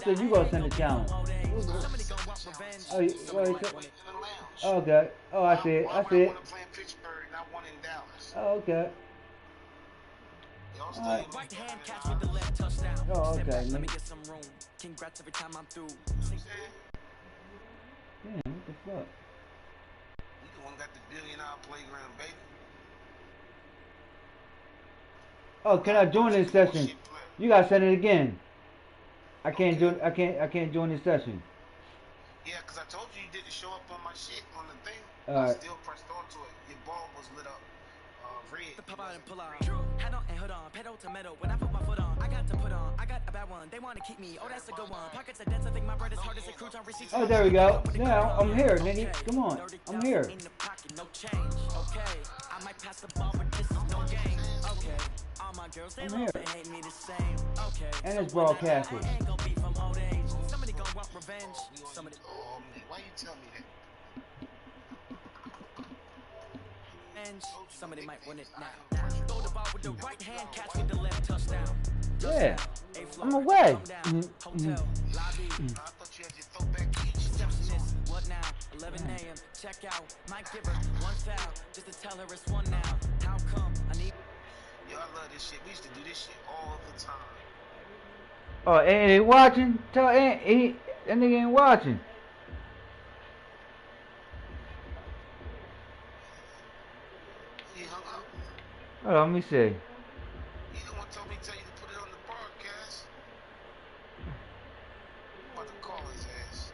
said you gonna send the challenge. Oh, okay. Oh, I see it. I see it. Oh, okay. Right. Oh, okay. Let me get some room. Congrats every time I'm through. Damn, what the fuck? We the one got the $1 billion playground, baby. Oh, can I join this session? You gotta send it again. I can't join. I can't join this session. Yeah, cause I told you didn't show up on my shit on the thing. I still pressed onto it. Your bulb was lit up. Red. Pop out and pull out. Head on and hood on, pedal to metal. When I put my foot on, I got to put on. I got a bad one. They want to keep me. Oh, that's a good one. Pockets are dense. I think my bread is hard as a crouton receipts. Oh, there we go. Now I'm here, nigga. Come on, I'm here. In the pocket, no change. Okay, I might pass the ball, but this is no game. Okay, all my girls they love and hate me the same. Okay, and it's broadcasted. Ain't gonna be from old age. Somebody gonna want revenge. Somebody. Oh man, why you tell me that? Somebody might win it now. Throw the ball with the right hand, catch with the left, touchdown. Yeah, I'm away. Hotel, lobby. I thought you had your throwback beach. Receptionist, what now? 11 a.m. Check out. Might give her one foul just to tell her it's one now. How come? I need. Yo, I love this shit. We used to do this shit all the time. Oh, ain't watching? Tell that nigga ain't watching. Hold on, let me see. You don't want to tell you to put it on the broadcast. I'm about to call his ass.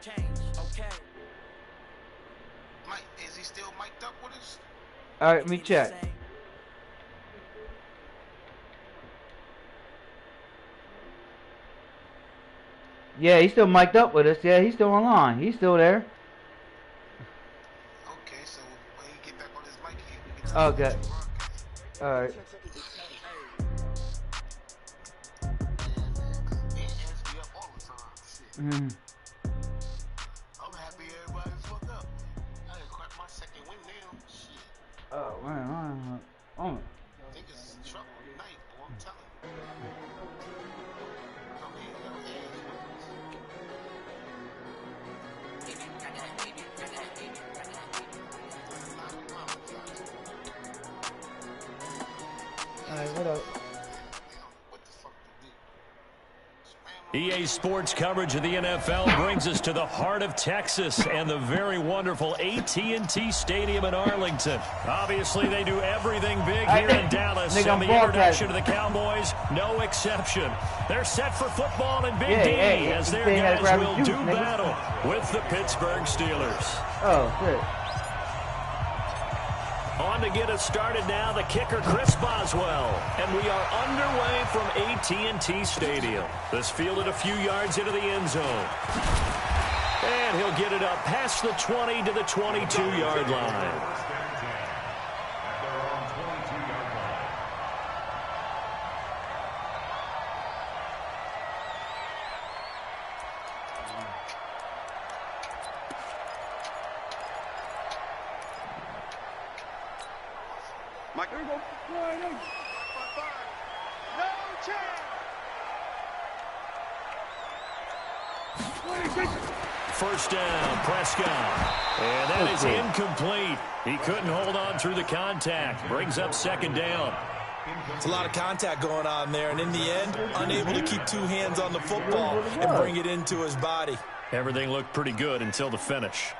Change, okay. Mike, is he still mic'd up with us? Alright, let me check. Yeah, he's still mic'd up with us. Yeah, he's still online. He's still there. Okay, so when he get back on his mic here, we can okay. Alright. I'm happy everybody's fucked up. I done cracked my second wing now. Shit. Oh, man. Oh. Niggas in trouble tonight, boy. I'm telling you. Alright, what up? EA Sports coverage of the NFL brings us to the heart of Texas and the very wonderful AT&T Stadium in Arlington. Obviously, they do everything big here in Dallas, and the introduction to the Cowboys, no exception. They're set for football in Big D as their guys will do battle with the Pittsburgh Steelers. Oh, shit. On to get us started now, the kicker, Chris Boswell. And we are underway from AT&T Stadium. This fielded a few yards into the end zone. And he'll get it up past the 20 to the 22-yard line. First down, Prescott. And that is incomplete. He couldn't hold on through the contact. Brings up second down. It's a lot of contact going on there, and in the end, unable to keep two hands on the football and bring it into his body. Everything looked pretty good until the finish.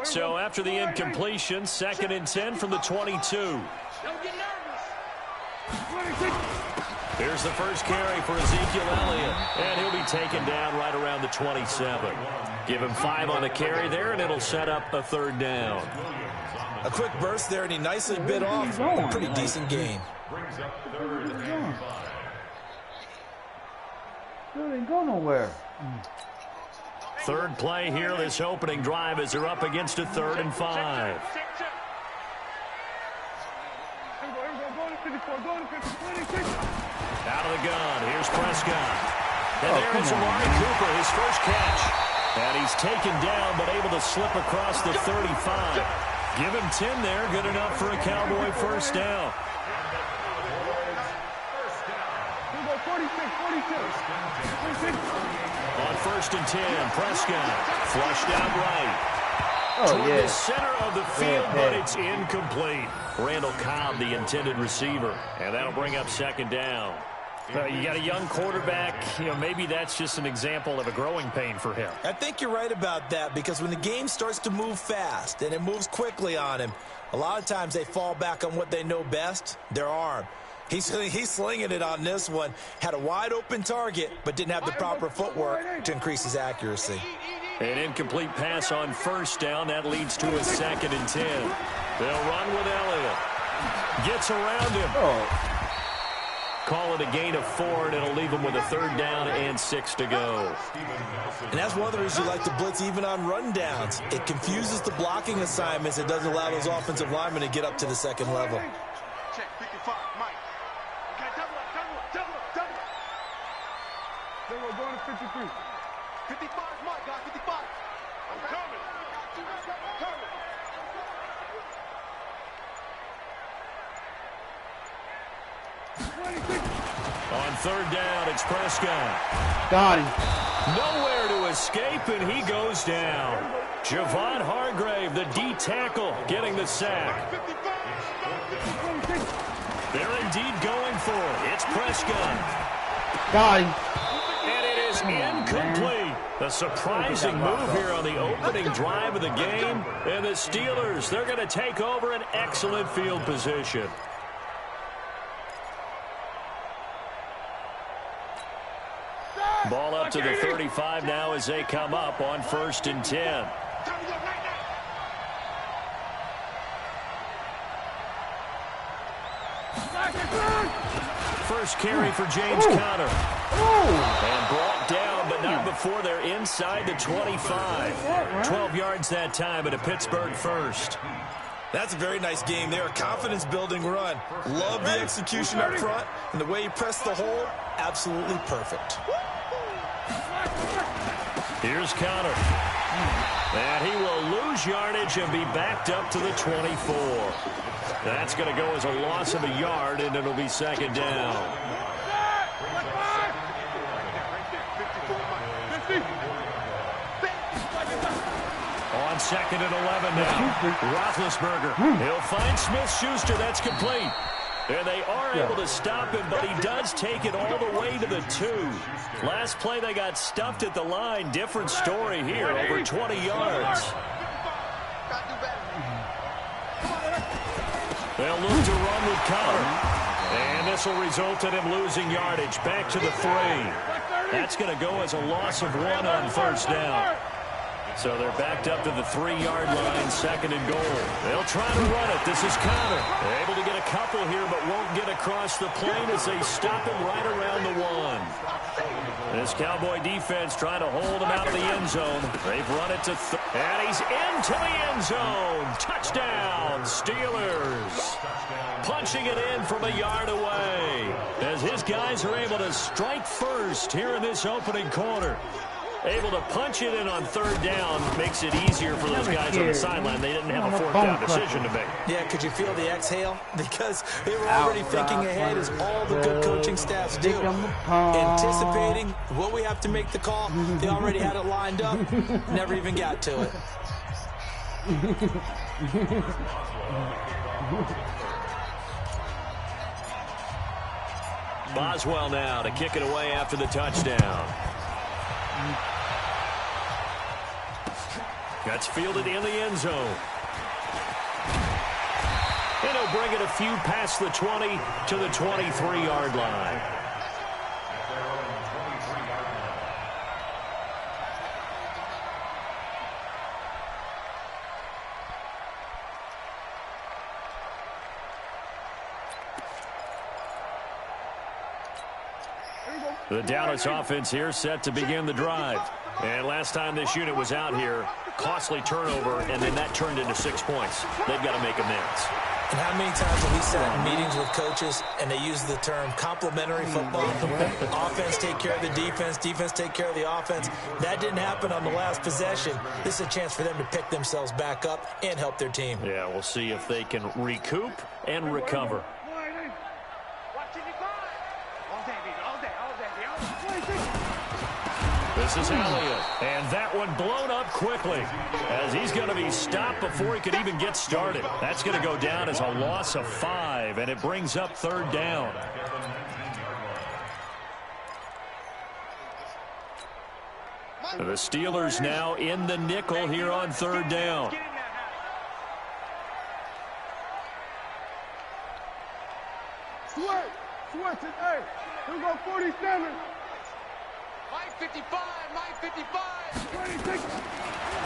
So after the incompletion, 2nd and 10 from the 22. Here's the first carry for Ezekiel Elliott, and he'll be taken down right around the 27. Give him 5 on the carry there, and it'll set up a 3rd down. A quick burst there, and he nicely bit off a pretty decent gain. He didn't go nowhere. Third play here, this opening drive as they're up against a 3rd and 5. the gun. Here's Prescott. And there's Amari Cooper, his first catch. And he's taken down, but able to slip across the 35. Give him 10 there. Good enough for a Cowboy first down. On 1st and 10, Prescott flushed out right. Toward the center of the field, but it's incomplete. Randall Cobb, the intended receiver. And that'll bring up 2nd down. You got a young quarterback. Maybe that's just an example of a growing pain for him. I think you're right about that, because when the game starts to move fast and it moves quickly on him, a lot of times they fall back on what they know best, their arm. He's slinging it on this one. Had a wide-open target, but didn't have the proper footwork to increase his accuracy. An incomplete pass on 1st down. That leads to a 2nd and 10. They'll run with Elliott. Gets around him. Call it a gain of 4, and it'll leave him with a 3rd down and 6 to go. And that's one of the reasons you like to blitz even on rundowns. It confuses the blocking assignments. It doesn't allow those offensive linemen to get up to the 2nd level. Check 55, Mike. Okay, double up. Then we're going to 53. 55, Mike, guys, 55. I'm coming. On 3rd down, it's Prescott. Got him. Nowhere to escape, and he goes down. Javon Hargrave, the D tackle, getting the sack. They're indeed going for it. It's Prescott. Got him. And it is incomplete. A surprising move here on the opening drive of the game. And the Steelers, they're going to take over an excellent field position. Ball up to the 35 now as they come up on 1st and 10. First carry for James Conner. And brought down, but not before they're inside the 25. 12 yards that time, and a Pittsburgh first. That's a very nice game there. A confidence-building run. Love the execution up front, and the way he pressed the hole, absolutely perfect. Here's Conner. And he will lose yardage and be backed up to the 24. That's going to go as a loss of a yard, and it'll be 2nd down. On 2nd and 11 now. Roethlisberger. He'll find Smith-Schuster. That's complete. And they are able to stop him, but he does take it all the way to the 2. Last play, they got stuffed at the line. Different story here, over 20 yards. They'll look to run with Conner. And this will result in him losing yardage. Back to the 3. That's going to go as a loss of 1 on 1st down. So they're backed up to the 3-yard line, 2nd and goal. They'll try to run it. This is Conner. They're able to get a couple here, but won't get across the plane as they stop him right around the 1. This Cowboy defense trying to hold him out of the end zone. They've run it to and he's into the end zone. Touchdown, Steelers. Punching it in from a yard away as his guys are able to strike first here in this opening quarter. Able to punch it in on 3rd down makes it easier for those guys on the sideline. They didn't have a 4th down decision to make. Yeah, could you feel the exhale? Because they were already thinking ahead, as all the good coaching staffs do. Anticipating what we have to make the call. They already had it lined up. Never even got to it. Boswell now to kick it away after the touchdown. That's fielded in the end zone. And he'll bring it a few past the 20 to the 23-yard line. The Dallas offense here set to begin the drive. And last time this unit was out here, costly turnover, and then that turned into 6 points. They've got to make amends. And how many times have we sat in meetings with coaches and they use the term complementary football? Offense take care of the defense, defense take care of the offense. That didn't happen on the last possession. This is a chance for them to pick themselves back up and help their team. Yeah, we'll see if they can recoup and recover. This is Elliott, and that one blown up quickly as he's going to be stopped before he could even get started. That's going to go down as a loss of 5, and it brings up 3rd down. The Steelers now in the nickel here on 3rd down. Switch it, hey, here we go, 47. 55, 55.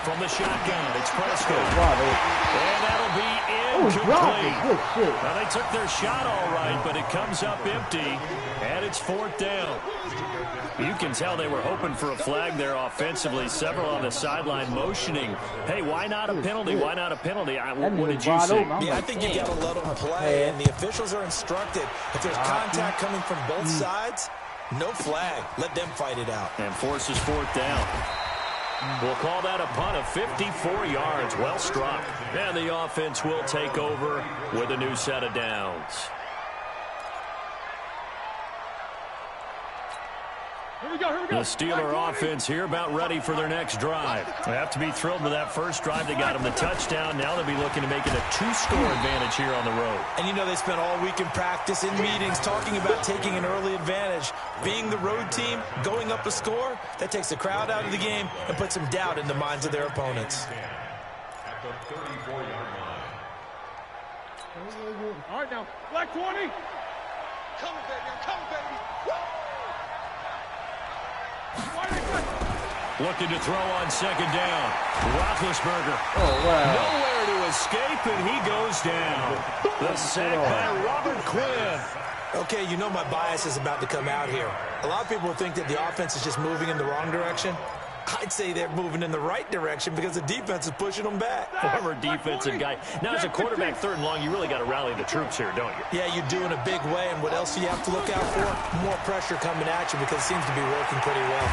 From the shotgun, it's Prescott. And that'll be incomplete. Now, they took their shot all right, but it comes up empty, and it's 4th down. You can tell they were hoping for a flag there offensively. Several on the sideline motioning, hey, why not a penalty? Why not a penalty? What did you see? Yeah, I think you got to let them play, and the officials are instructed. If there's contact coming from both sides, no flag. Let them fight it out. And forces 4th down. We'll call that a punt of 54 yards. Well struck. And the offense will take over with a new set of downs. Here we go. The Steeler offense here about ready for their next drive. They have to be thrilled with that first drive. They got them the touchdown. Now they'll be looking to make it a 2-score advantage here on the road. And you know they spent all week in practice, in meetings, talking about taking an early advantage. Being the road team, going up a score, that takes the crowd out of the game and puts some doubt in the minds of their opponents. All right, now, black 20. Come, baby, come, baby. Woo! Looking to throw on 2nd down. Roethlisberger. Oh, wow. Nowhere to escape, and he goes down. The sack by Robert Quinn. Okay, you know my bias is about to come out here. A lot of people think that the offense is just moving in the wrong direction. I'd say they're moving in the right direction because the defense is pushing them back. Former defensive guy. Now, as a quarterback 3rd and long, you really got to rally the troops here, don't you? Yeah, you do in a big way, and what else do you have to look out for? More pressure coming at you because it seems to be working pretty well.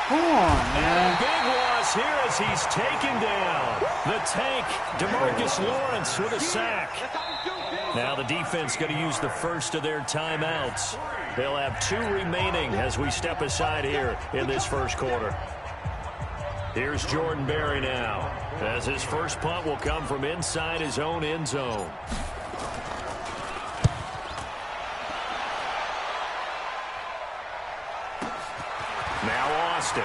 Come on, man. And a big loss here as he's taken down. The tank, DeMarcus Lawrence with a sack. Now the defense going to use the first of their timeouts. They'll have 2 remaining as we step aside here in this first quarter. Here's Jordan Berry now, as his first punt will come from inside his own end zone. Now Austin.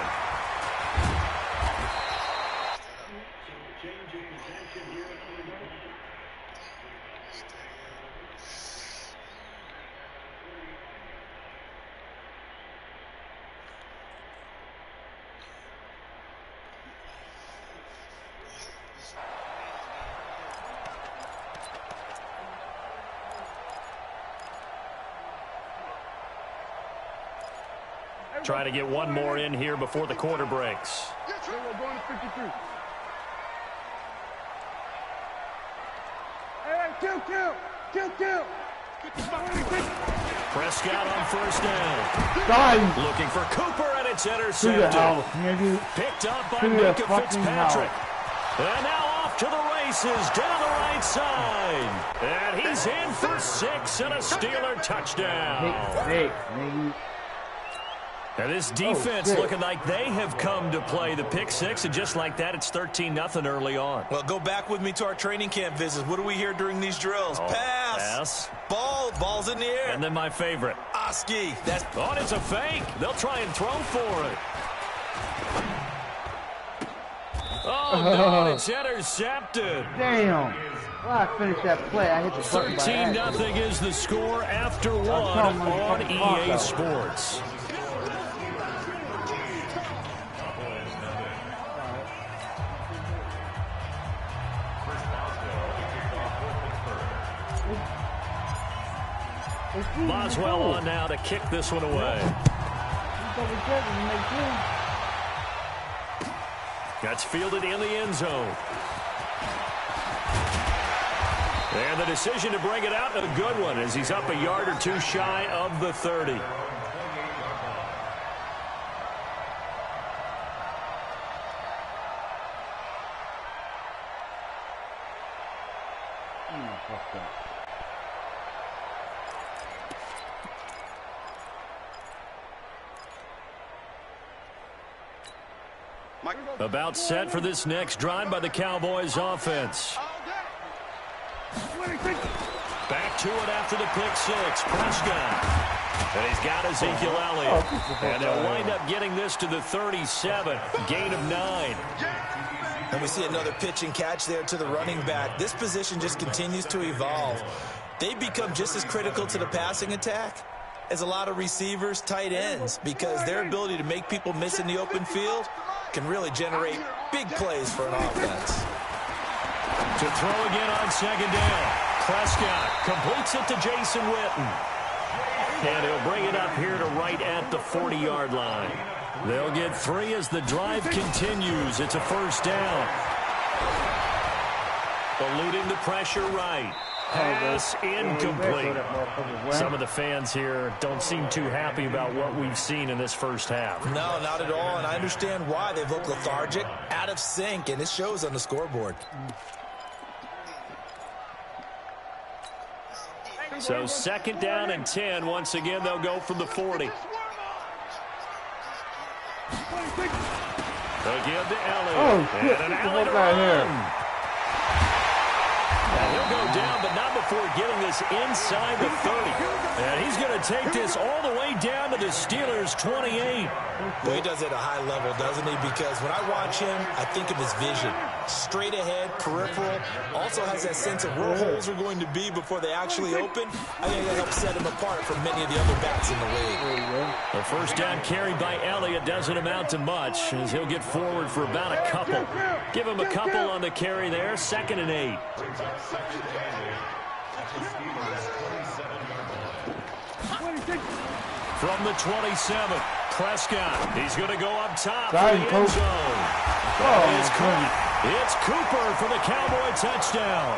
Try to get one more in here before the quarter breaks. We're going to 53. Hey, kill. Prescott on 1st down. Looking for Cooper, and it's intercepted. Picked up by Micah Fitzpatrick. And now off to the races down the right side. And he's in for 6 and a Steeler touchdown. Now this defense looking like they have come to play the pick 6, and just like that, it's 13-0 early on. Well, go back with me to our training camp visits. What do we hear during these drills? Pass. Ball's in the air. And then my favorite. Oski. Oh, it's a fake. They'll try and throw for it. Oh, no, it's intercepted. Damn. Well, I finished that play. I hit the button. 13-0 is the score after 1 on EA Sports. Boswell on now to kick this one away. That's fielded in the end zone. And the decision to bring it out, a good one, as he's up a yard or two shy of the 30. About set for this next drive by the Cowboys offense. Back to it after the pick six. Prescott. And he's got Ezekiel Elliott. And they'll wind up getting this to the 37. Gain of 9. And we see another pitch and catch there to the running back. This position just continues to evolve. They become just as critical to the passing attack as a lot of receivers, tight ends, because their ability to make people miss in the open field can really generate big plays for an offense. To throw again on second down. Prescott completes it to Jason Witten. And he'll bring it up here to right at the 40-yard line. They'll get 3 as the drive continues. It's a first down. Eluding the pressure right. Pass incomplete. Some of the fans here don't seem too happy about what we've seen in this first half. No, not at all, and I understand why. They've looked lethargic, out of sync, and it shows on the scoreboard. So second down and 10. Once again, they'll go from the 40. Again to Elliott. Oh, shit. And an Get the Elliott fuck out of here. run. And he'll go down, but not before getting this inside the 30. And he's going to take this all the way down to the Steelers' 28. Well, he does it at a high level, doesn't he? Because when I watch him, I think of his vision. Straight ahead, peripheral. Also has that sense of where holes are going to be before they actually open. I think that helps set him apart from many of the other backs in the league. The first down carried by Elliott doesn't amount to much, as he'll get forward for about a couple. Give him a couple on the carry there. 2nd and 8. From the 27, Prescott. He's going to go up top for the end zone. It's Cooper for the Cowboy touchdown.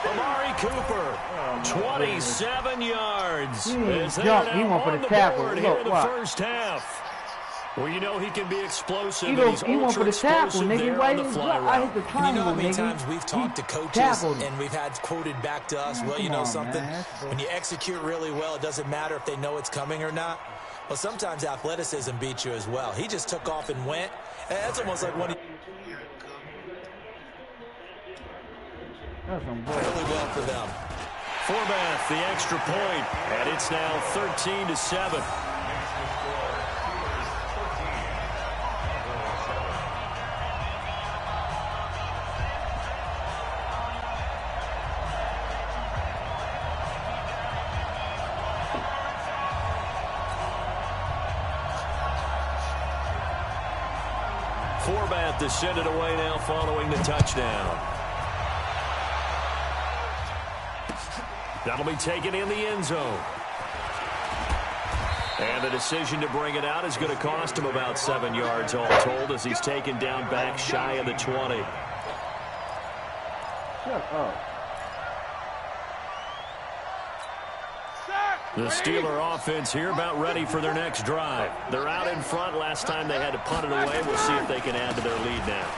Amari Cooper, 27 yards. He went for the tackle. Here in the first half. Well, you know he can be explosive. He went for the tackle, nigga. Why did I hit the triangle, you know how many nigga? times we've talked to coaches and we've had quoted back to us, well, you know something? When you execute really well, it doesn't matter if they know it's coming or not. Well, sometimes athleticism beats you as well. He just took off and went. And that's almost like one. Really well for them. Forbath, the extra point, and it's now 13-7. Forbath to send it away now following the touchdown. That'll be taken in the end zone. And the decision to bring it out is going to cost him about 7 yards all told, as he's taken down back shy of the 20. Shut up. The Steeler offense here about ready for their next drive. They're out in front. Last time they had to punt it away. We'll see if they can add to their lead now.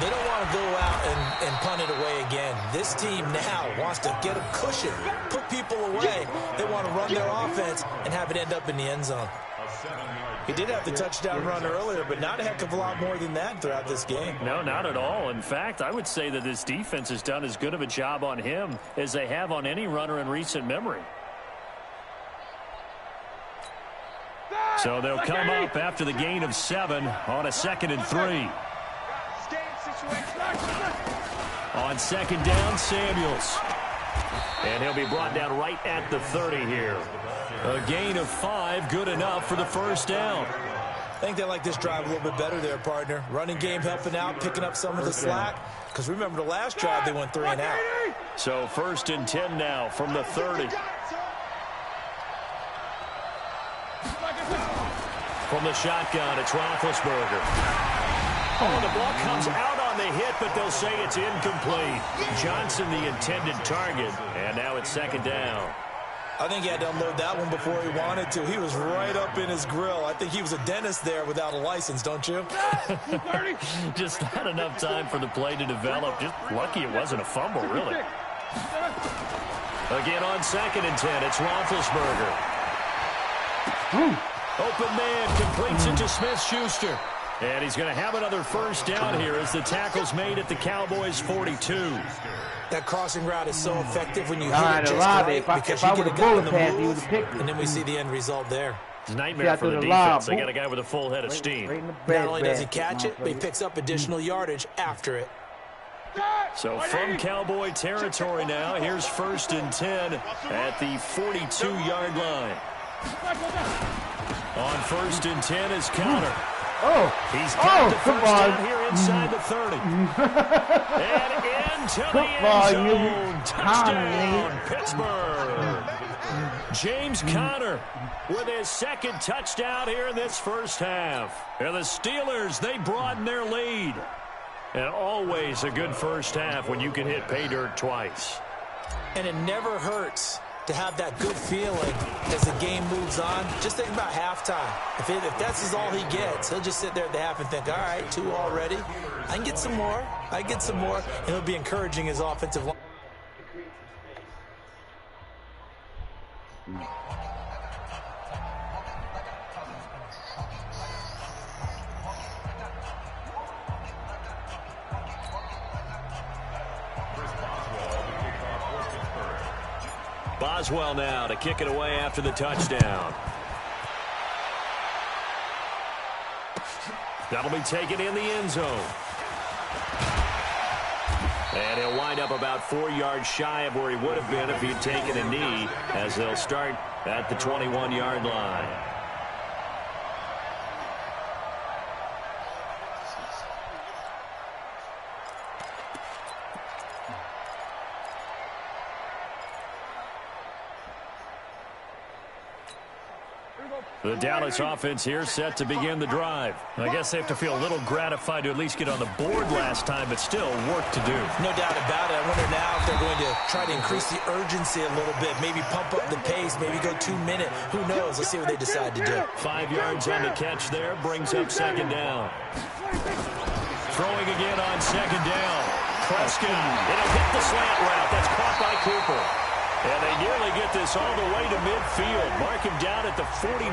They don't want to go out and punt it away again. This team now wants to get a cushion, put people away. They want to run their offense and have it end up in the end zone. He did have the touchdown run earlier, but not a heck of a lot more than that throughout this game. No, not at all. In fact, I would say that this defense has done as good of a job on him as they have on any runner in recent memory. So they'll come up after the gain of 7 on a 2nd and 3. On 2nd down, Samuels. And he'll be brought down right at the 30 here. A gain of 5, good enough for the first down. I think they like this drive a little bit better there, partner. Running game helping out, picking up some of the slack. Because remember the last drive, they went 3 and out. So 1st and 10 now from the 30. From the shotgun, it's Roethlisberger. Oh, the ball comes out on on the hit, but they'll say it's incomplete. Johnson, the intended target, and now it's second down. I think he had to unload that one before he wanted to. He was right up in his grill. I think he was a dentist there without a license, don't you? Just not enough time for the play to develop. Just lucky it wasn't a fumble, really. Again on 2nd and 10, it's Roethlisberger. Open man, completes it to Smith-Schuster. And he's going to have another first down here as the tackle's made at the Cowboys' 42. That crossing route is so effective when you hit it just right, because if I you would get a have guy on bullet the pass, he would move, have picked it. and then we see the end result there. It's a nightmare for the defense. They got a guy with a full head of steam. Not only does he catch it, but he picks up additional yardage after it. So from Cowboy territory now, here's 1st and 10 at the 42-yard line. On 1st and 10 is Counter. He's got the first down here inside the 30. And into the end zone. Touchdown, Pittsburgh. James Conner with his 2nd touchdown here in this first half. And the Steelers, they broaden their lead. And always a good first half when you can hit pay dirt twice. And it never hurts to have that good feeling as the game moves on. Just think about halftime. If that's all he gets, he'll just sit there at the half and think, all right, 2 already. I can get some more. I can get some more. And he'll be encouraging his offensive line. Boswell now to kick it away after the touchdown. That'll be taken in the end zone. And he'll wind up about 4 yards shy of where he would have been if he'd taken a knee, as they'll start at the 21-yard line. The Dallas offense here set to begin the drive. I guess they have to feel a little gratified to at least get on the board last time, but still work to do. No doubt about it. I wonder now if they're going to try to increase the urgency a little bit, maybe pump up the pace, maybe go 2 minute. Who knows? Let's see what they decide to do. 5 yards on the catch there, brings up 2nd down. Throwing again on 2nd down. Prescott, it'll hit the slant route. That's caught by Cooper. And they nearly get this all the way to midfield. Mark him down at the 49.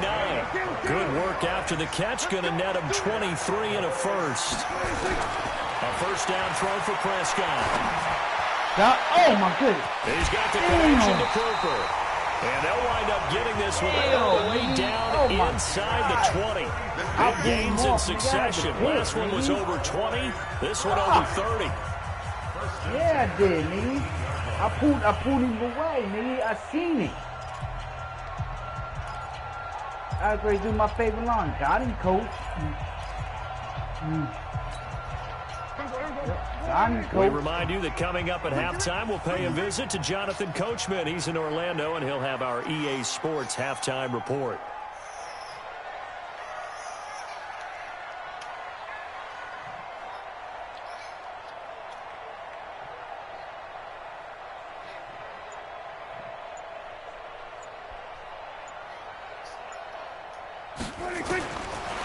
Good work after the catch. Going to net him 23 and a first. A first down throw for Prescott. Oh, my goodness. He's got the connection to Cooper. And they'll wind up getting this one all the way down inside the 20. Big gains in succession. Last one was over 20. This one over 30. Yeah, I did, nigga. I pulled him away, nigga. I seen it. I was ready to do my favorite line. Got him, coach. Got him, coach. We remind you that coming up at halftime, we'll pay a visit to Jonathan Coachman. He's in Orlando, and he'll have our EA Sports halftime report.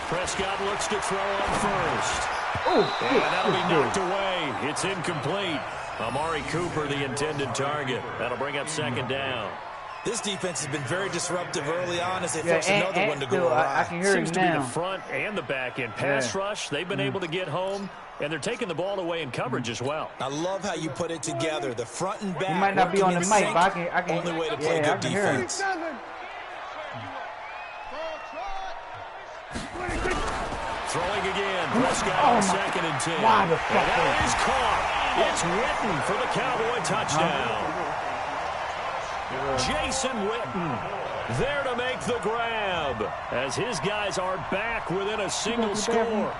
Prescott looks to throw on first. And that'll be knocked away. It's incomplete. Amari Cooper, the intended target. That'll bring up 2nd down. This defense has been very disruptive early on as they force another one to go awry. I can hear Seems him to now. be the front and the back end. Pass rush, they've been able to get home, and they're taking the ball away in coverage as well. I love how you put it together. The front and back. You might not be on the mic, but I can. Only way to play good defense. Throwing again. Prescott on 2nd and 10. Why the And fuck that is caught. It's Witten for the Cowboy touchdown. Jason Witten there to make the grab as his guys are back within a single score.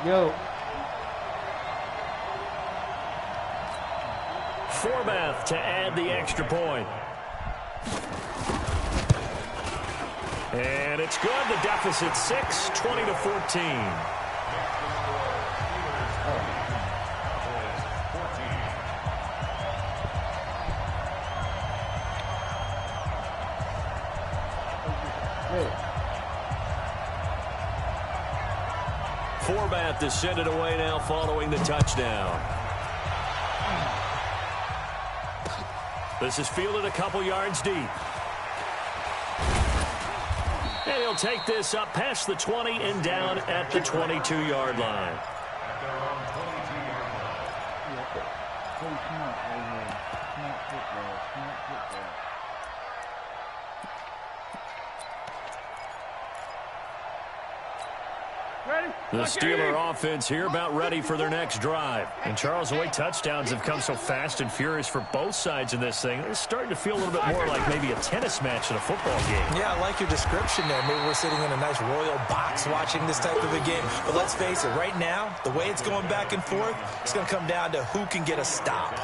Yo. Forbath to add the extra point. And it's good. The deficit 6, 20-14. Format to send it away now following the touchdown. This is fielded a couple yards deep. And he'll take this up past the 20 and down at the 22-yard line. The Steeler offense here about ready for their next drive. And Charles, the way touchdowns have come so fast and furious for both sides in this thing, it's starting to feel a little bit more like maybe a tennis match in a football game. Yeah, I like your description there. Maybe we're sitting in a nice royal box watching this type of a game. But let's face it, right now, the way it's going back and forth, it's going to come down to who can get a stop.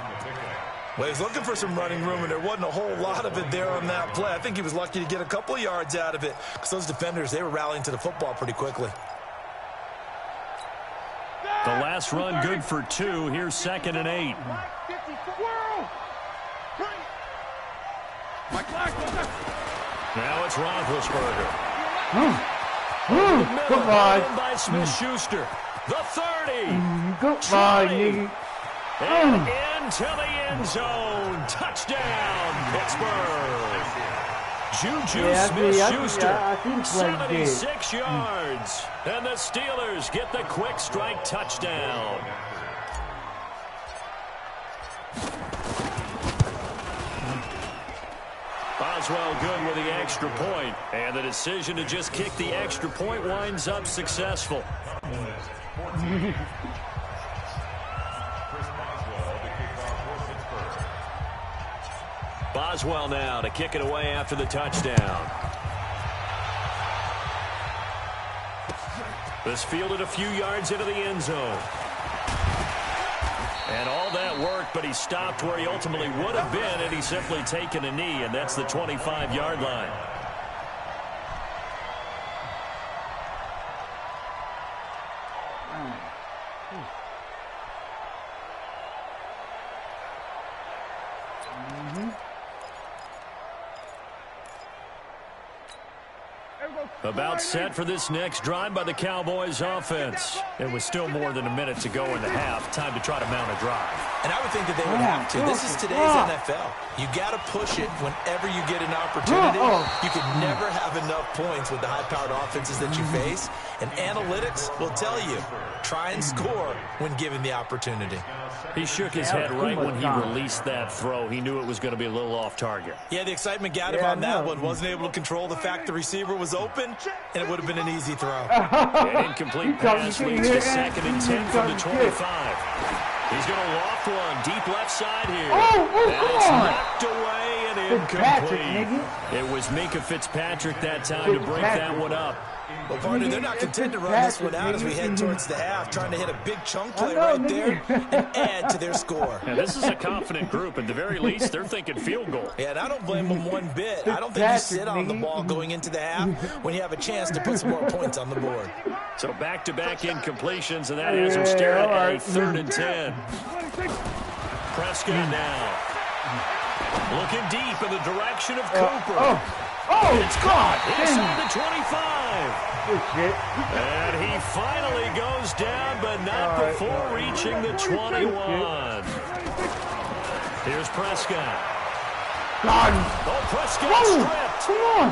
Well, he's looking for some running room, and there wasn't a whole lot of it there on that play. I think he was lucky to get a couple of yards out of it because those defenders, they were rallying to the football pretty quickly. The last run good for 2. Here's 2nd and 8. Now it's Roethlisberger. Goodbye. By Smith-Schuster. The 30. Goodbye, nigga. And into the end zone. Touchdown, Pittsburgh. Juju Smith-Schuster, 76 yards. And the Steelers get the quick strike touchdown. Boswell good with the extra point. And the decision to just kick the extra point winds up successful. Boswell now to kick it away after the touchdown. This fielded a few yards into the end zone. And all that worked, but he stopped where he ultimately would have been had he simply taken a knee, and that's the 25-yard line. About set for this next drive by the Cowboys offense. It was still more than a minute to go in the half. Time to try to mount a drive. And I would think that they would have to. This is today's NFL. You got to push it whenever you get an opportunity. You can never have enough points with the high-powered offenses that you face. And analytics will tell you, try and score when given the opportunity. He shook his head right when he released that throw. He knew it was going to be a little off target. Yeah, the excitement got him on that one. Wasn't able to control the fact the receiver was open, and it would have been an easy throw. An incomplete pass leads to 2nd and 10 from the 25. He's going to loft one deep left side here. And it's knocked away and incomplete. It was Minka Fitzpatrick that time to break that one up. Well, partner, they're not content to run this one out as we head towards the half, trying to hit a big chunk play right there and add to their score. Now, this is a confident group. At the very least, they're thinking field goal. Yeah, and I don't blame them one bit. I don't think you sit on the ball going into the half when you have a chance to put some more points on the board. So back-to-back incompletions, and that has them staring at a 3rd and 10. Prescott now. Looking deep in the direction of Cooper. It's caught inside the 25. And he finally goes down, but not before reaching the 21. Here's Prescott. Prescott stripped. Come on.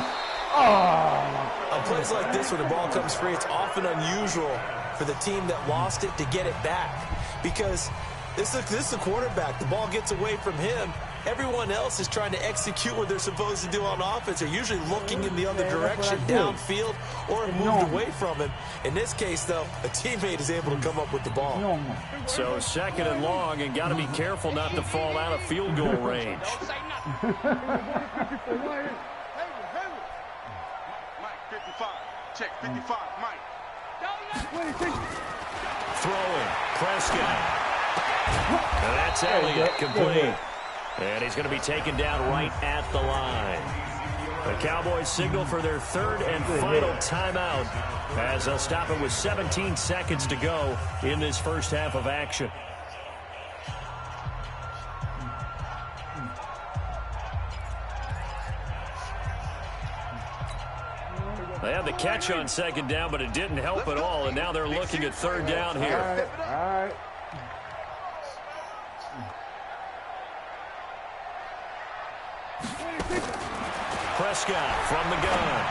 On plays like this where the ball comes free, it's often unusual for the team that lost it to get it back. Because this is the quarterback. The ball gets away from him. Everyone else is trying to execute what they're supposed to do on offense. They're usually looking in the other direction, downfield, or moved away from him. In this case, though, a teammate is able to come up with the ball. So 2nd and long, and got to be careful not to fall out of field goal range. Mike, 55. Check, 55. Mike. Throwing. Prescott. And that's Elliott, complete. And he's going to be taken down right at the line. The Cowboys signal for their 3rd and final timeout as they'll stop it with 17 seconds to go in this first half of action. They had the catch on second down, but it didn't help at all, and now they're looking at third down here. All right. Prescott from the gun.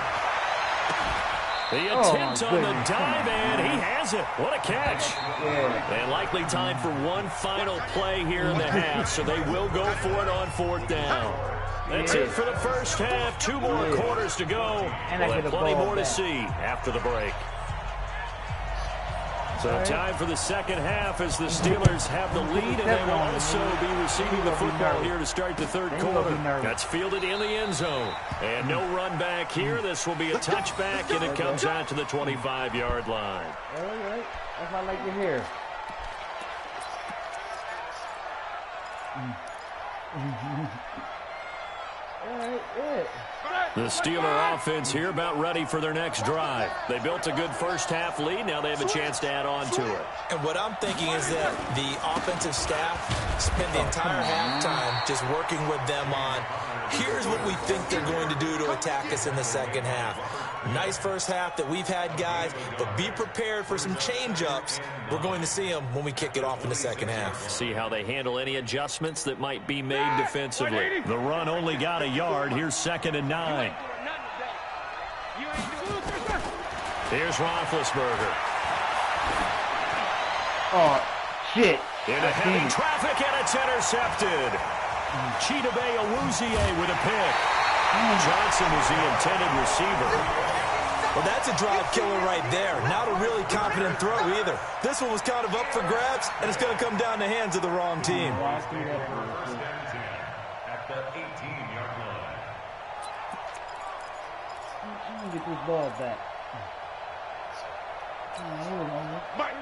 The attempt on the dive, and he has it. What a catch. Yeah. And likely time for one final play here in the half, so they will go for it on fourth down. That's it for the first half. 2 more quarters to go. We'll have plenty more to see after the break. So time for the second half as the Steelers have the lead, and they will also be receiving the football here to start the third quarter. That's fielded in the end zone. And no run back here. This will be a touchback, and it comes out to the 25-yard line. All right. That's what I like to hear. All right, good. The Steeler offense here about ready for their next drive. They built a good first half lead. Now they have a chance to add on to it. And what I'm thinking is that the offensive staff spent the entire halftime just working with them on, here's what we think they're going to do to attack us in the second half. Nice first half that we've had, guys, but be prepared for some change-ups. We're going to see them when we kick it off in the second half. See how they handle any adjustments that might be made defensively. The run only got a yard. Here's 2nd and 9. Here's Roethlisberger. Oh, shit. Into heavy traffic, and it's intercepted. Chidobe Awuzie with a pick. Johnson was the intended receiver. Well, that's a drive killer right there. Not a really confident throw either. This one was kind of up for grabs, and it's going to come down the hands of the wrong team. At the 18-yard line. Get this ball back. Mike,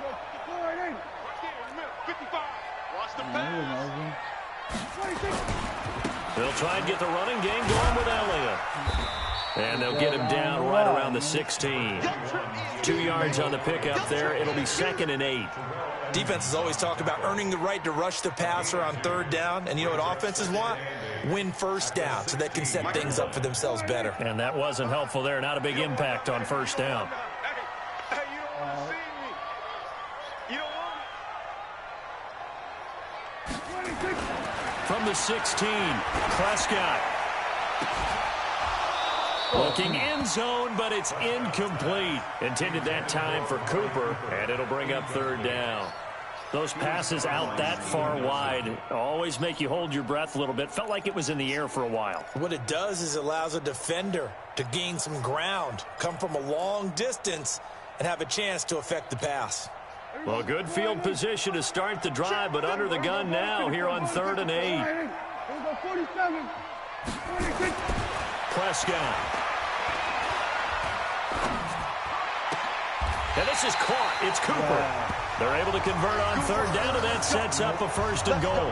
go right in. Right there in the middle. 55. Watch the pass. They'll try and get the running game going with Elliott. And they'll get him down right around the 16. 2 yards on the pickup there. It'll be 2nd and 8. Defenses always talk about earning the right to rush the passer on third down. And you know what offenses want? Win first down so they can set things up for themselves better. And that wasn't helpful there. Not a big impact on first down. Hey, you don't want to see me. You don't want me. From the 16, Prescott. Looking end zone, but it's incomplete. Intended that time for Cooper, and it'll bring up third down. Those passes out that far wide always make you hold your breath a little bit. Felt like it was in the air for a while. What it does is it allows a defender to gain some ground, come from a long distance, and have a chance to affect the pass. Well, good field position to start the drive, but under the gun now here on 3rd and 8. Prescott. And this is caught. It's Cooper. They're able to convert on third down, and that sets up a 1st and goal.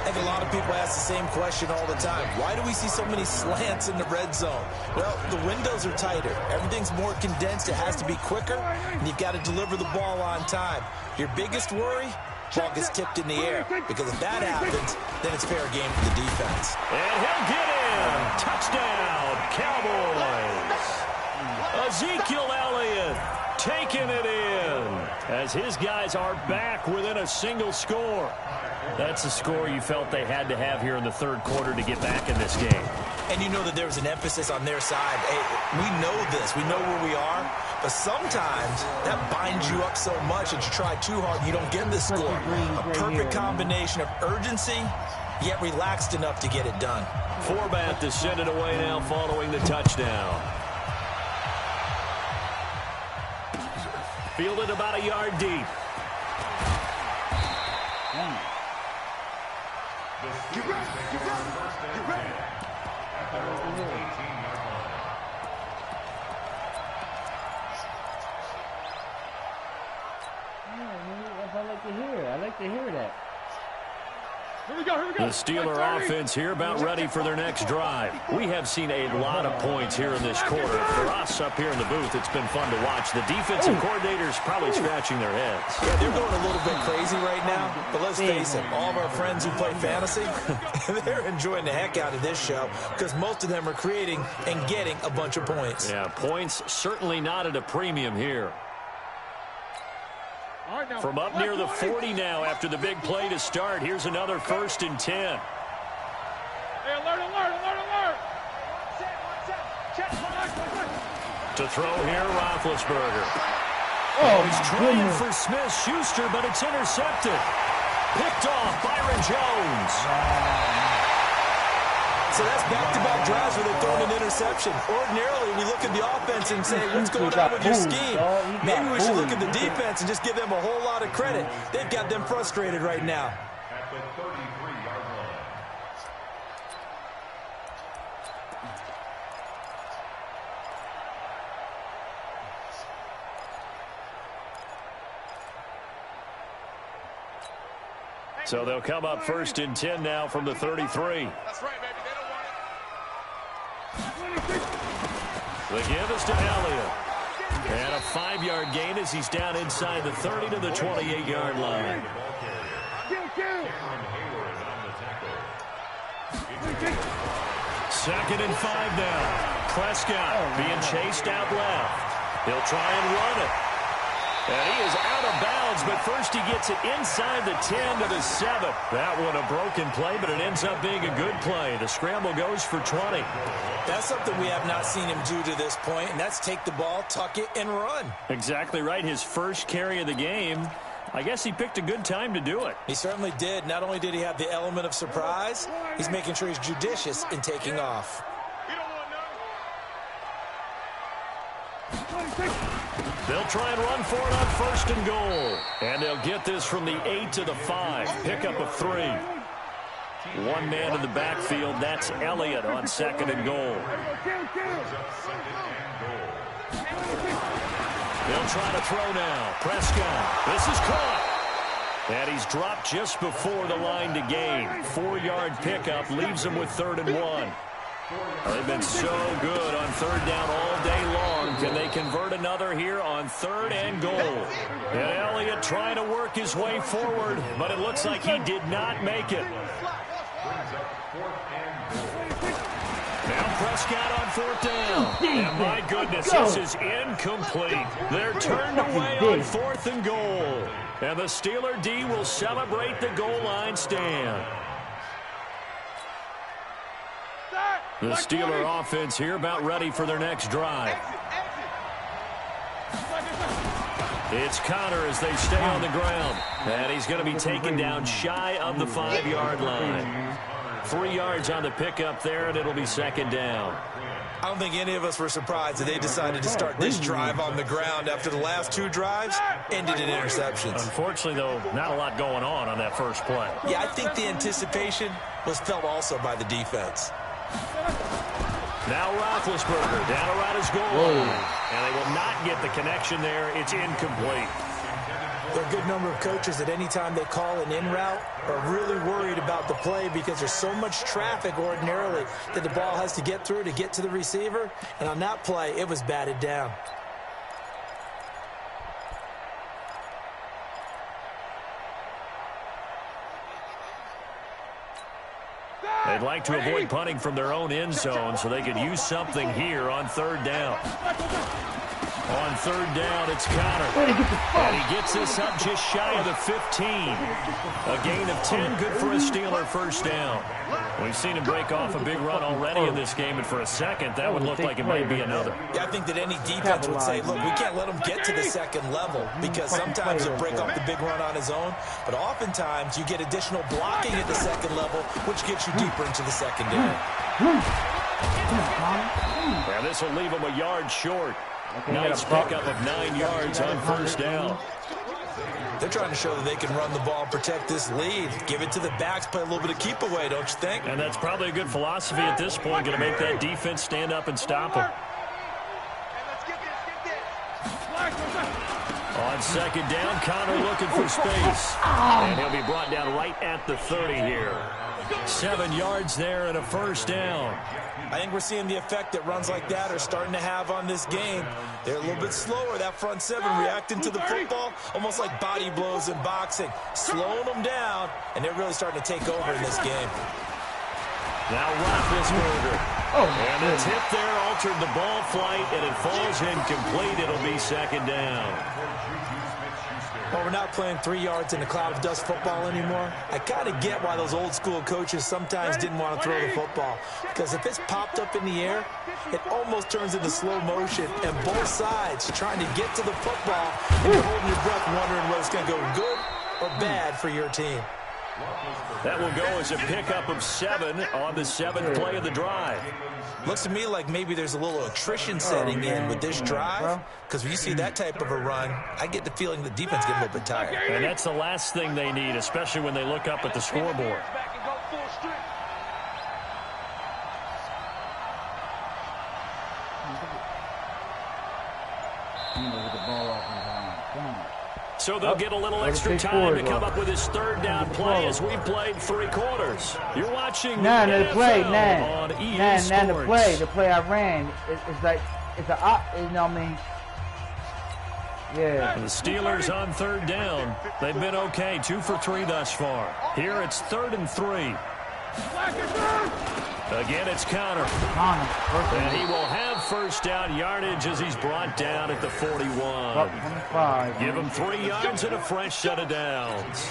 I think a lot of people ask the same question all the time. Why do we see so many slants in the red zone? Well, the windows are tighter. Everything's more condensed. It has to be quicker, and you've got to deliver the ball on time. Your biggest worry? Ball gets tipped in the air, because if that happens, then it's fair game for the defense. And he'll get in. Touchdown, Cowboys. Ezekiel Elliott taking it in as his guys are back within a single score. That's a score you felt they had to have here in the third quarter to get back in this game. And you know that there was an emphasis on their side. Hey, we know this. We know where we are. But sometimes that binds you up so much that you try too hard and you don't get the score. A perfect combination of urgency, yet relaxed enough to get it done. Forbath to send it away now following the touchdown. Fielded about a yard deep. Get ready. Get ready. I like to hear. I like to hear that. The Steeler offense here about ready for their next drive. We have seen a lot of points here in this quarter. For us up here in the booth, it's been fun to watch. The defensive coordinators probably scratching their heads. Yeah, they're going a little bit crazy right now. But let's face it, all of our friends who play fantasy, they're enjoying the heck out of this show because most of them are creating and getting a bunch of points. Yeah, points certainly not at a premium here. From up near the 40 now after the big play to start. Here's another 1st and 10. Hey, alert, alert, alert, alert. To throw here, Roethlisberger. Oh, He's trying for Smith-Schuster, but it's intercepted. Picked off Byron Jones. So that's back-to-back drives where they've thrown an interception. Ordinarily, we look at the offense and say, what's going on with your scheme? Maybe we should look at the defense and just give them a whole lot of credit. They've got them frustrated right now. At the 33-yard line. So they'll come up 1st and 10 now from the 33. That's right, baby. They don't want it. The give is to Elliott. And a 5-yard gain as he's down inside the 30 to the 28-yard line. Second and 5 now. Prescott being chased out left. He'll try and run it. And he is out of bounds, but first he gets it inside the 10 to the 7. That one a broken play, but it ends up being a good play. The scramble goes for 20. That's something we have not seen him do to this point, and that's take the ball, tuck it, and run. Exactly right. His first carry of the game. I guess he picked a good time to do it. He certainly did. Not only did he have the element of surprise, he's making sure he's judicious in taking off. They'll try and run for it on 1st and goal. And they'll get this from the 8 to the 5. Pickup of 3. One man in the backfield. That's Elliott on 2nd and goal. They'll try to throw now. Prescott. This is caught. And he's dropped just before the line to gain. 4-yard pickup leaves him with 3rd and 1. They've been so good on 3rd down all day long. Can they convert another here on 3rd and goal? And Elliott trying to work his way forward, but it looks like he did not make it. Now Prescott on 4th down. And my goodness, this is incomplete. They're turned away on 4th and goal. And the Steeler D will celebrate the goal line stand. The Steeler offense here about ready for their next drive. It's Connor as they stay on the ground. And he's going to be taken down shy of the 5-yard line. 3 yards on the pickup there, and it'll be 2nd down. I don't think any of us were surprised that they decided to start this drive on the ground after the last 2 drives ended in interceptions. Unfortunately, though, not a lot going on that first play. Yeah, I think the anticipation was felt also by the defense. Now Roethlisberger down around his goal line. And they will not get the connection there. It's incomplete. There are a good number of coaches that any time they call an in route are really worried about the play because there's so much traffic ordinarily that the ball has to get through to get to the receiver. And on that play, it was batted down. They'd like to avoid punting from their own end zone so they could use something here on 3rd down. On 3rd down, it's Connor. And he gets this up just shy of the 15. A gain of 10, good for a Steeler 1st down. We've seen him break off a big run already in this game, and for a second, that would look like it might be another. Yeah, I think that any defense would say, look, we can't let him get to the 2nd level because sometimes he'll break off the big run on his own, but oftentimes you get additional blocking at the 2nd level, which gets you deeper into the secondary. And this will leave him a yard short. Nice pickup of 9 yards on 1st down. They're trying to show that they can run the ball and protect this lead. Give it to the backs, play a little bit of keep away, don't you think? And that's probably a good philosophy at this point, going to make that defense stand up and stop them. On second down, Connor looking for space. And he'll be brought down right at the 30 here. 7 yards there and a first down. I think we're seeing the effect that runs like that are starting to have on this game. They're a little bit slower, that front seven, reacting to the football, almost like body blows in boxing, slowing them down, and they're really starting to take over in this game. Now Roethlisberger. And the tip there altered the ball flight, and it falls incomplete. It'll be second down. Well, we're not playing 3 yards in a cloud of dust football anymore. I kind of get why those old school coaches sometimes didn't want to throw the football. Because if it's popped up in the air, it almost turns into slow motion. And both sides trying to get to the football, and you're holding your breath wondering whether it's going to go good or bad for your team. That will go as a pickup of 7 on the 7th play of the drive. Looks to me like maybe there's a little attrition setting in with this drive, because when you see that type of a run, I get the feeling the defense gets a little bit tired. And that's the last thing they need, especially when they look up at the scoreboard. So they'll get a little extra time to come up with his third down play as we've played 3 quarters. You're watching the play, on EA Sports. the play I ran, it's like, it's a, you know what I mean? Yeah. The Steelers on third down. They've been okay, 2 for 3 thus far. Here it's 3rd and 3. Again, it's Connor. And he will have first down yardage as he's brought down at the 41. Give him 3 yards and a fresh set of downs.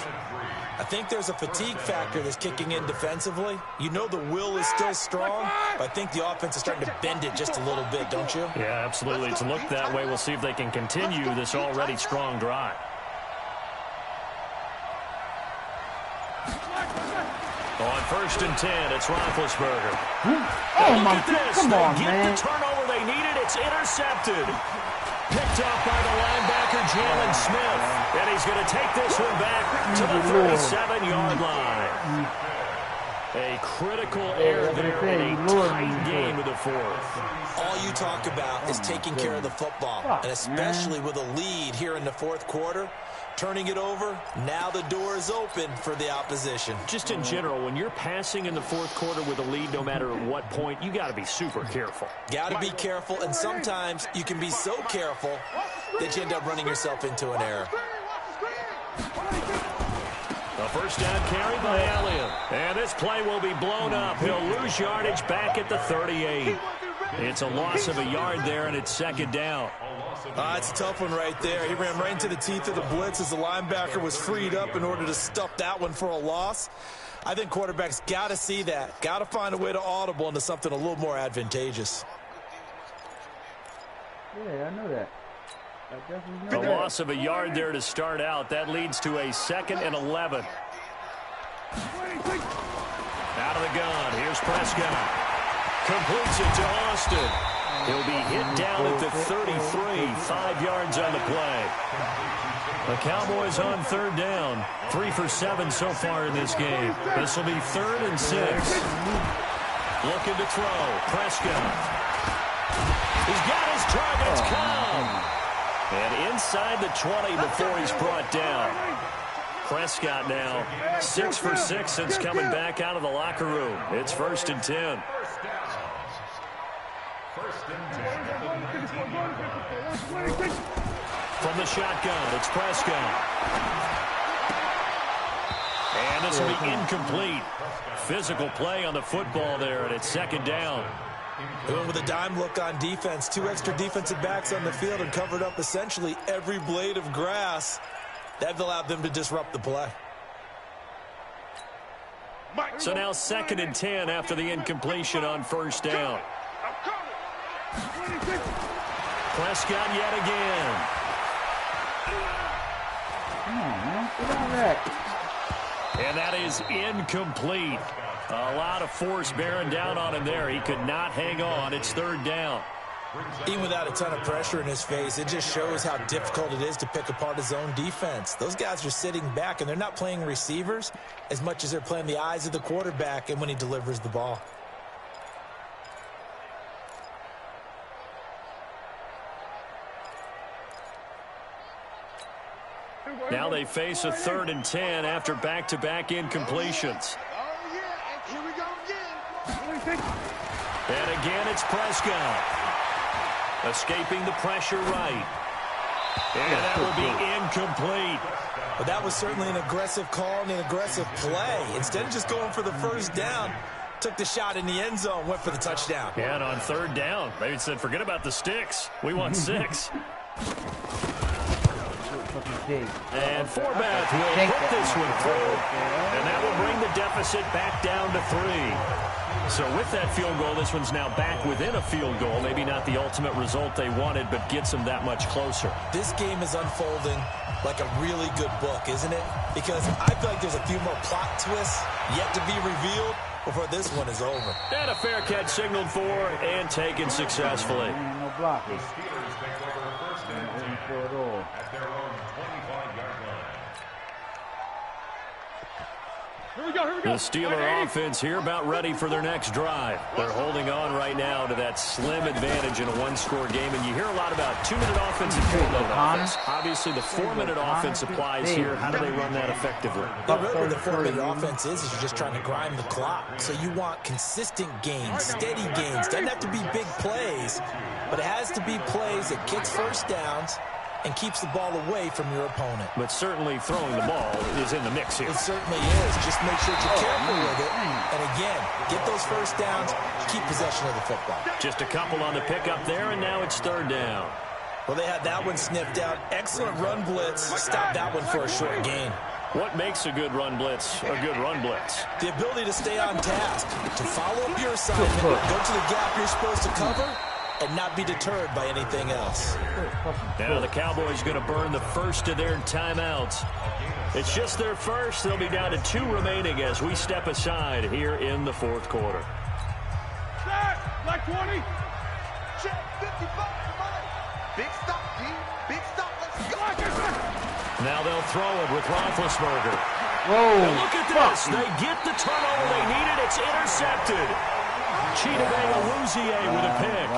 I think there's a fatigue factor that's kicking in defensively. You know the will is still strong, but I think the offense is starting to bend it just a little bit, don't you? Yeah, absolutely. It's looked that way. We'll see if they can continue this already strong drive. On 1st and 10, it's Roethlisberger. Oh, my God. Come on, man. Get the turnover they needed. It's intercepted. Picked up by the linebacker, Jalen Smith. And he's going to take this one back to the 37-yard line. A critical error there in a tight game of the 4th. All you talk about is taking care of the football, and especially with a lead here in the 4th quarter. Turning it over, now the door is open for the opposition. Just in general, when you're passing in the 4th quarter with a lead, no matter at what point, you got to be super careful. Got to be careful, and sometimes you can be so careful that you end up running yourself into an error. A first down carry by Elliott. And this play will be blown up. He'll lose yardage back at the 38. It's a loss of a yard there, and it's second down. It's a tough one right there. He ran right into the teeth of the blitz as the linebacker was freed up in order to stuff that one for a loss. I think quarterbacks got to see that. Got to find a way to audible into something a little more advantageous. Yeah, I know that. A loss of a yard there to start out. That leads to a 2nd and 11. Out of the gun. Here's Prescott. Completes it to Austin. He'll be hit down at the 33, 5 yards on the play. The Cowboys on third down, 3 for 7 so far in this game. This will be 3rd and 6. Looking to throw, Prescott. He's got his targets come. And inside the 20 before he's brought down. Prescott now 6 for 6 since coming back out of the locker room. It's 1st and 10. From the shotgun, it's Prescott. And this will be incomplete. Physical play on the football there, and it's 2nd down. Going with a dime look on defense. 2 extra defensive backs on the field and covered up essentially every blade of grass. That allowed them to disrupt the play. So now 2nd and 10 after the incompletion on 1st down. Prescott yet again. Come on, man. Get on that. And that is incomplete. A lot of force bearing down on him there. He could not hang on. It's 3rd down. Even without a ton of pressure in his face, it just shows how difficult it is to pick apart his own defense. Those guys are sitting back, and they're not playing receivers as much as they're playing the eyes of the quarterback and when he delivers the ball. Now they face a 3rd and 10 after back-to-back incompletions. Oh, yeah, and here we go again. And again, it's Prescott. Escaping the pressure right. And that will be incomplete. But that was certainly an aggressive call and an aggressive play. Instead of just going for the first down, took the shot in the end zone, went for the touchdown. Yeah, and on 3rd down, maybe said, forget about the sticks. We want 6. And Forbath will put this one through. And that will bring the deficit back down to 3. So with that field goal, this one's now back within a field goal. Maybe not the ultimate result they wanted, but gets them that much closer. This game is unfolding like a really good book, isn't it? Because I feel like there's a few more plot twists yet to be revealed before this one is over. And a fair catch signaled for and taken successfully. No blocking. At their own 25-yard line. Here we go. The Steeler offense here about ready for their next drive. They're holding on right now to that slim advantage in a one-score game. And you hear a lot about 2-minute offense and 4-minute offense. Obviously, the 4-minute offense applies here. How do they run that effectively? Yeah, really what the 4-minute offense is you're just trying to grind the clock. So you want consistent gains, steady gains. Doesn't have to be big plays, but it has to be plays that gets first downs and keeps the ball away from your opponent. But certainly throwing the ball is in the mix here. It certainly is. Just make sure you're careful with it. And again, get those first downs, keep possession of the football. Just a couple on the pickup there, and now it's 3rd down. Well, they had that one sniffed out. Excellent run blitz. Stop that one for a short gain. What makes a good run blitz a good run blitz? The ability to stay on task, to follow up your assignment, go to the gap you're supposed to cover, and not be deterred by anything else. Now the Cowboys going to burn the first of their timeouts. It's just their first. They'll be down to 2 remaining as we step aside here in the 4th quarter. Set, like 20. Check 55. Big stop, G. Big stop. Let's go. Now they'll throw it with Roethlisberger. Whoa. And look at this. They get the turnover they needed. It's intercepted. Chidobe Awuzie with a pick.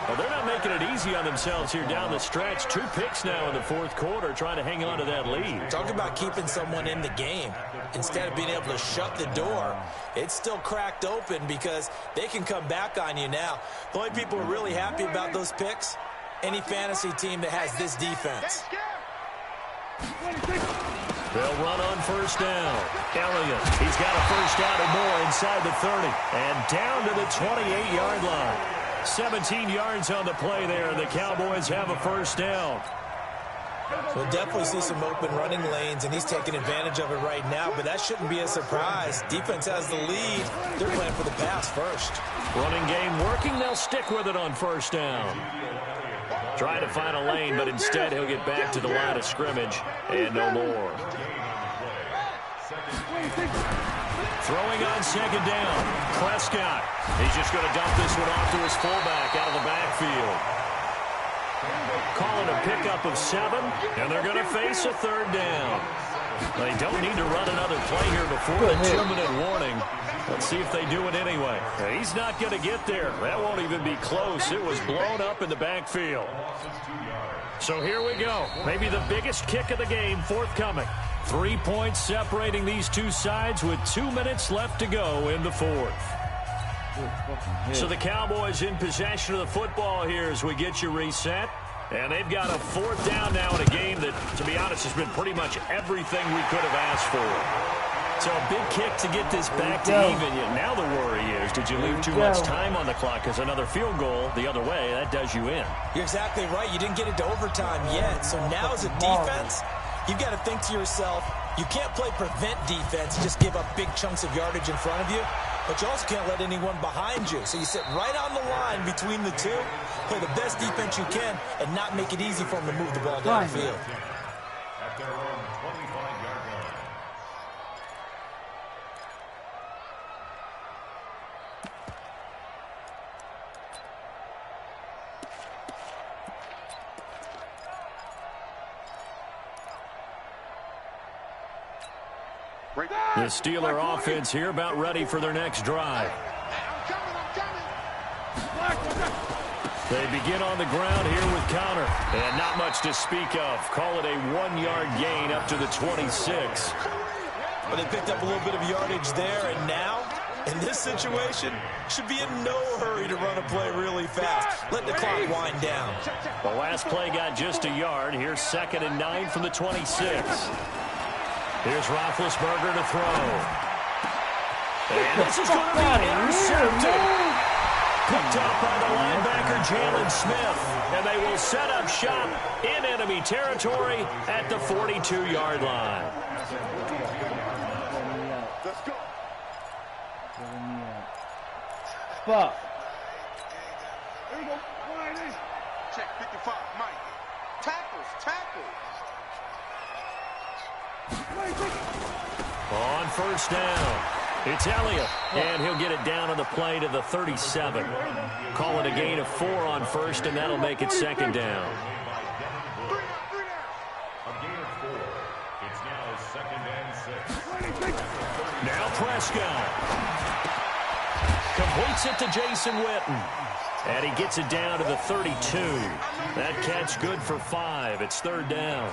Well, they're not making it easy on themselves here down the stretch. 2 picks now in the 4th quarter, trying to hang on to that lead. Talk about keeping someone in the game. Instead of being able to shut the door, it's still cracked open because they can come back on you now. The only people who are really happy about those picks, any fantasy team that has this defense. They'll run on 1st down. Elliott, he's got a first down and more inside the 30. And down to the 28-yard line. 17 yards on the play there, and the Cowboys have a first down. We'll definitely see some open running lanes, and he's taking advantage of it right now, but that shouldn't be a surprise. Defense has the lead. They're playing for the pass first. Running game working. They'll stick with it on 1st down. Trying to find a lane, but instead he'll get back to the line of scrimmage and no more. Throwing on 2nd down. Prescott. He's just going to dump this one off to his fullback out of the backfield. Calling a pickup of 7, and they're going to face a 3rd down. They don't need to run another play here before the 2-minute warning. Let's see if they do it anyway. He's not going to get there. That won't even be close. It was blown up in the backfield. So here we go. Maybe the biggest kick of the game forthcoming. 3 points separating these two sides with 2 minutes left to go in the 4th. So the Cowboys in possession of the football here as we get you reset. And they've got a 4th down now in a game that, to be honest, has been pretty much everything we could have asked for. So a big kick to get this back to even. Now the worry is, did you leave too much time on the clock? Because another field goal the other way, that does you in. You're exactly right. You didn't get it to overtime yet. So now as a defense, you've got to think to yourself, you can't play prevent defense and just give up big chunks of yardage in front of you. But you also can't let anyone behind you. So you sit right on the line between the two, play the best defense you can, and not make it easy for them to move the ball down the field. At their own 25-yard line. The Steeler offense here about ready for their next drive. They begin on the ground here with Connor. And not much to speak of. Call it a 1-yard gain up to the 26. But they picked up a little bit of yardage there, and now, in this situation, should be in no hurry to run a play really fast. Let the clock wind down. The last play got just a yard. Here's 2nd and 9 from the 26. Here's Roethlisberger to throw. And this is going to be intercepted. Picked up by the linebacker, Jalen Smith. And they will set up shop in enemy territory at the 42-yard line. Let's go. Fuck. There you go. Wide in. Check 55, Mike. Tackles. On first down, it's Elliott, and he'll get it down on the play to the 37. Call it a gain of 4 on first, and that'll make it 2nd down. A gain of 4. It's now 2nd and 6. Now Prescott completes it to Jason Witten. And he gets it down to the 32. That catch good for 5. It's 3rd down.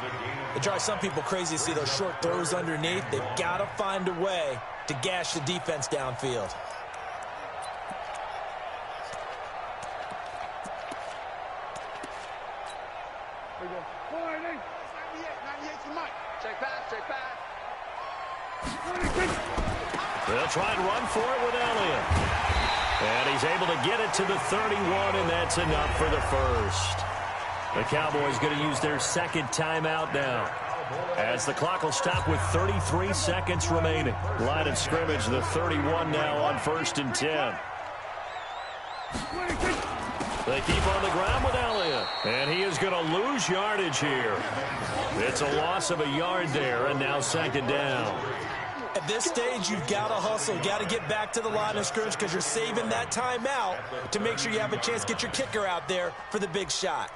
It drives some people crazy to see those short throws underneath. They've got to find a way to gash the defense downfield. There you go. Wide in. 98 for Mike. Check pass. They'll try and run for it with Elliott. And he's able to get it to the 31, and that's enough for the first. The Cowboys going to use their 2nd timeout now, as the clock will stop with 33 seconds remaining. Line of scrimmage, the 31 now on 1st and 10. They keep on the ground with Elliott, and he is going to lose yardage here. It's a loss of a yard there, and now 2nd down. At this stage, you've got to hustle, got to get back to the line of scrimmage because you're saving that timeout to make sure you have a chance to get your kicker out there for the big shot.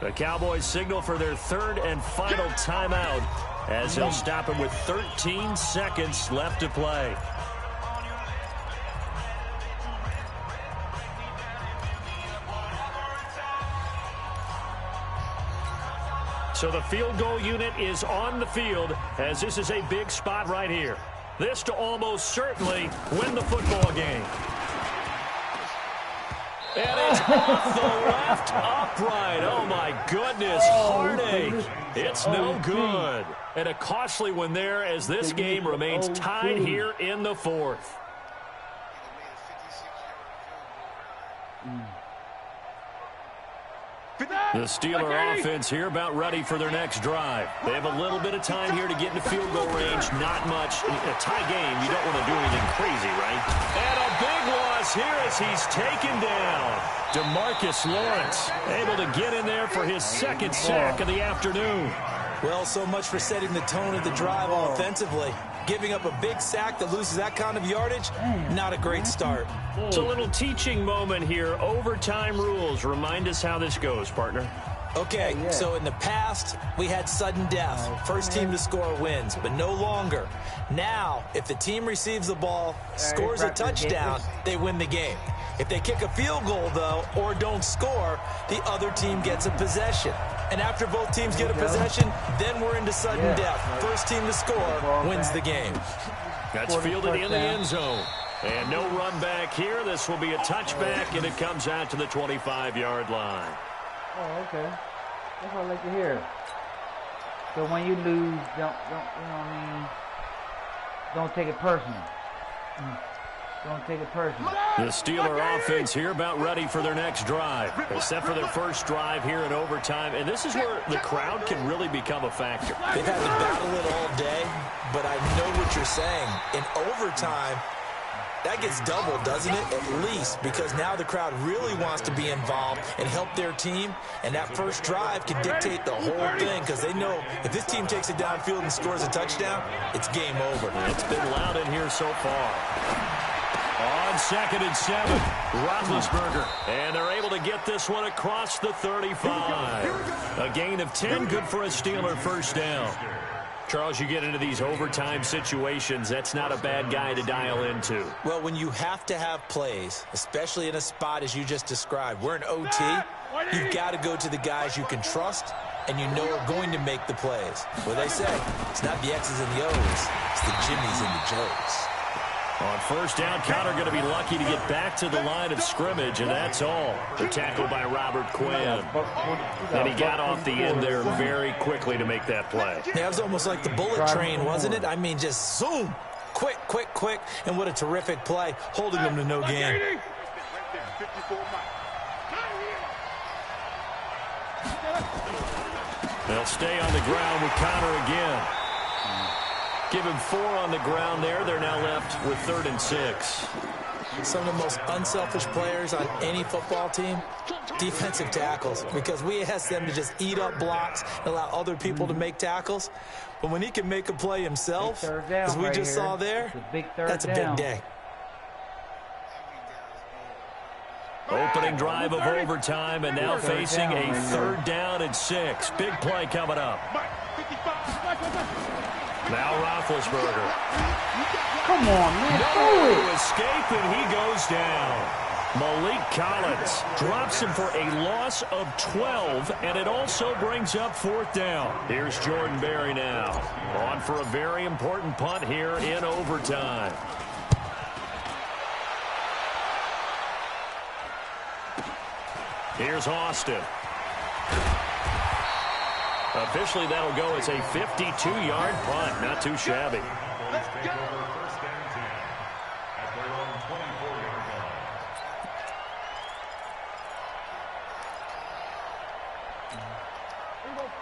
The Cowboys signal for their 3rd and final timeout as he'll stop it with 13 seconds left to play. So the field goal unit is on the field as this is a big spot right here. This to almost certainly win the football game. And it's off the left upright. Oh, my goodness. Heartache. It's no good. And a costly one there as this game remains tied here in the 4th. The Steeler offense here about ready for their next drive. They have a little bit of time here to get into field goal range. Not much. In a tie game, you don't want to do anything crazy, right? And a big loss here as he's taken down. DeMarcus Lawrence able to get in there for his 2nd sack of the afternoon. Well, so much for setting the tone of the drive offensively. Giving up a big sack that loses that kind of yardage, not a great start. It's a little teaching moment here. Overtime rules. Remind us how this goes, partner. Okay, so in the past, we had sudden death. First team to score wins, but no longer. Now, if the team receives the ball, scores a touchdown, they win the game. If they kick a field goal, though, or don't score, the other team gets a possession. And after both teams get a possession, then we're into sudden death. First team to score wins the game. That's fielded in the end zone. And no run back here. This will be a touchback, and it comes out to the 25-yard line. Oh, okay. That's what I like to hear. So when you lose, don't you know what I mean? Don't take it personal. Don't take it personal. The Steeler offense here about ready for their next drive. Except for their first drive here in overtime. And this is where the crowd can really become a factor. They've had to battle it all day, but I know what you're saying. In overtime, that gets doubled, doesn't it? At least, because now the crowd really wants to be involved and help their team. And that first drive can dictate the whole thing because they know if this team takes it downfield and scores a touchdown, it's game over. It's been loud in here so far. On 2nd and 7, Roethlisberger. And they're able to get this one across the 35. A gain of 10, good for a Steeler first down. Charles, you get into these overtime situations, that's not a bad guy to dial into. Well, when you have to have plays, especially in a spot as you just described, we're in OT, you've got to go to the guys you can trust and you know are going to make the plays. What they say, it's not the X's and the O's, it's the Jimmies and the Joes. On first down, Connor going to be lucky to get back to the line of scrimmage, and that's all. The tackle by Robert Quinn. And he got off the end there very quickly to make that play. Yeah, it was almost like the bullet train, wasn't it? I mean, just zoom. Quick, quick, quick. And what a terrific play, holding them to no gain. They'll stay on the ground with Connor again. Give him 4 on the ground there. They're now left with 3rd and 6. Some of the most unselfish players on any football team, defensive tackles, because we ask them to just eat up blocks and allow other people to make tackles. But when he can make a play himself, as we just saw there, that's a big day. Opening drive of overtime, and now facing a 3rd down and 6. Big play coming up. Now Roethlisberger. Come on, man. No escape, and he goes down. Malik Collins drops him for a loss of 12, and it also brings up 4th down. Here's Jordan Berry now. On for a very important punt here in overtime. Here's Austin. Officially, that'll go as a 52-yard punt. Not too shabby. Let's go. First and 10 at their own 24-yard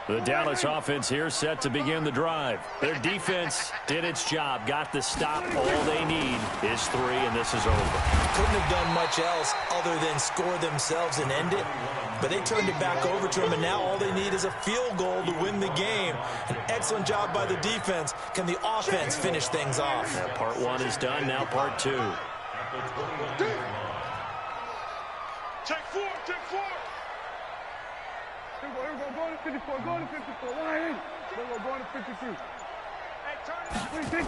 line. The Dallas offense here set to begin the drive. Their defense did its job, got the stop. All they need is 3, and this is over. Couldn't have done much else other than score themselves and end it. But they turned it back over to him, and now all they need is a field goal to win the game. An excellent job by the defense. Can the offense finish things off? Yeah, part 1 is done, now part 2. Check 4, check 4. Here we go, go to 54, go to 54. Why ain't? Go to 53. Hey, turn it.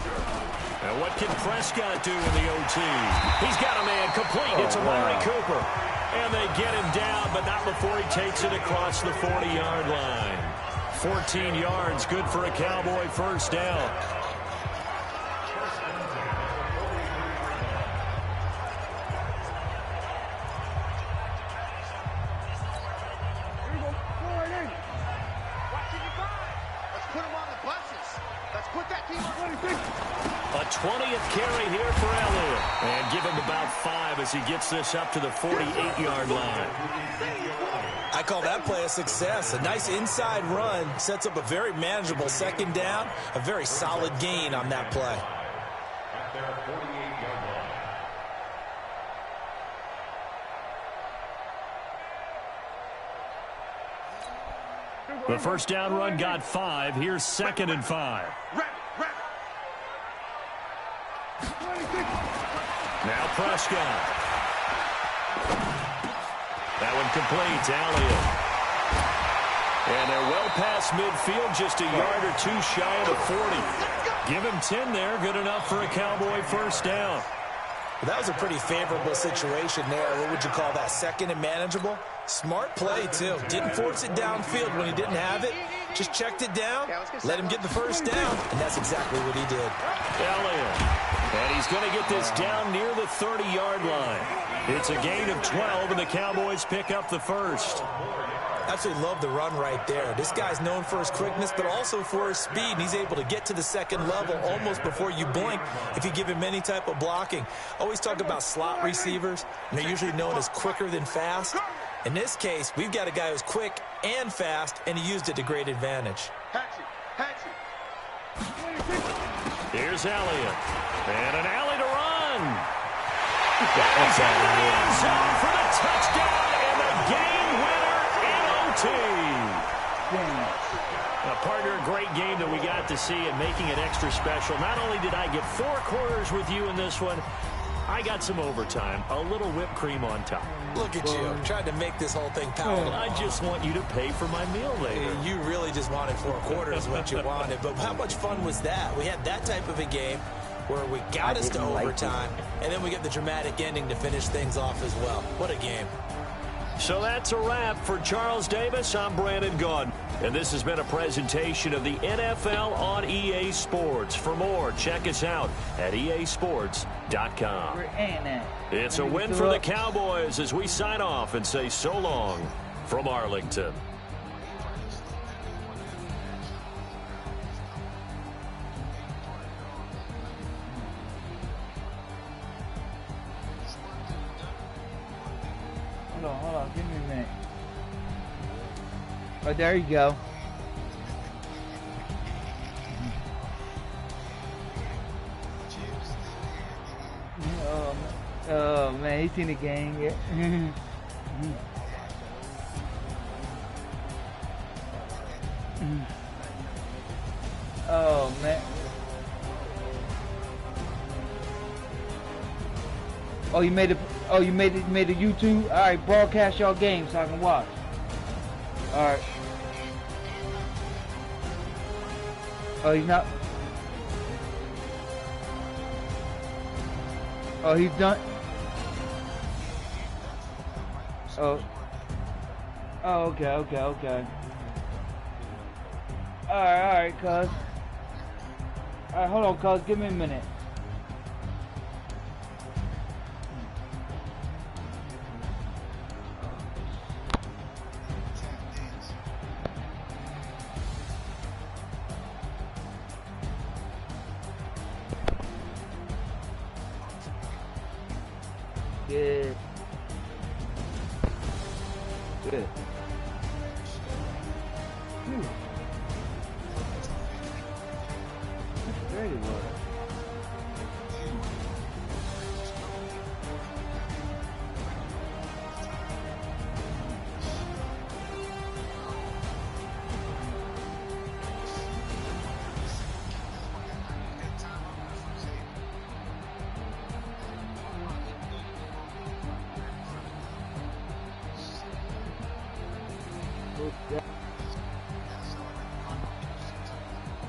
And what can Prescott do in the OT? He's got a man complete. It's Amari Cooper. And they get him down, but not before he takes it across the 40-yard line. 14 yards, good for a Cowboy first down. A 20th carry here for Elliott. And give him about 5 as he gets this up to the 48-yard line. I call that play a success. A nice inside run sets up a very manageable 2nd down. A very solid gain on that play. At their 48-yard line. The first down run got 5. Here's 2nd and 5. Now Prescott. That one complete. Elliott. And they're well past midfield, just a yard or 2 shy of the 40. Give him 10 there. Good enough for a Cowboy first down. Well, that was a pretty favorable situation there. What would you call that? 2nd and manageable? Smart play, too. Didn't force it downfield when he didn't have it. Just checked it down, let him get the first down, and that's exactly what he did. Elliott. And he's going to get this down near the 30-yard line. It's a gain of 12, and the Cowboys pick up the first. Absolutely love the run right there. This guy's known for his quickness, but also for his speed, and he's able to get to the 2nd level almost before you blink if you give him any type of blocking. Always talk about slot receivers, and they're usually known as quicker than fast. In this case, we've got a guy who's quick and fast, and he used it to great advantage. Here's Elliott. And an alley to run. And he's in the end zone for the touchdown and the game winner in OT. Partner, a great game that we got to see and making it extra special. Not only did I get 4 quarters with you in this one, I got some overtime, a little whipped cream on top. Look at you, trying to make this whole thing palatable. I just want you to pay for my meal later. You really just wanted 4 quarters what you wanted. But how much fun was that? We had that type of a game where we got us to overtime, and then we get the dramatic ending to finish things off as well. What a game. So that's a wrap for Charles Davis. I'm Brandon Gaudin. And this has been a presentation of the NFL on EA Sports. For more, check us out at easports.com. It's a win for the Cowboys as we sign off and say so long from Arlington. Hold on, give me a minute. Oh, there you go. Oh man, he's seen the game. Yeah. Oh man. Oh, you made it. Oh, you made a YouTube. All right, broadcast your game so I can watch. All right. Oh, he's not. Oh, he's done. Oh. Oh, okay. All right, cuz. All right, hold on, cuz. Give me a minute. Good. Whew. That's very well.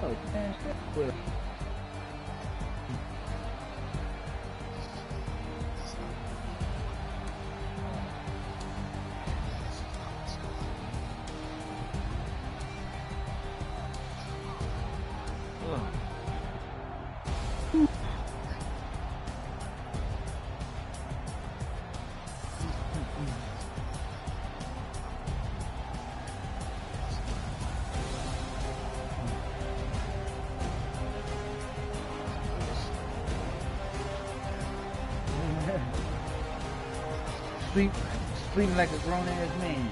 Oh, damn, that's good. Sleeping like a grown-ass man.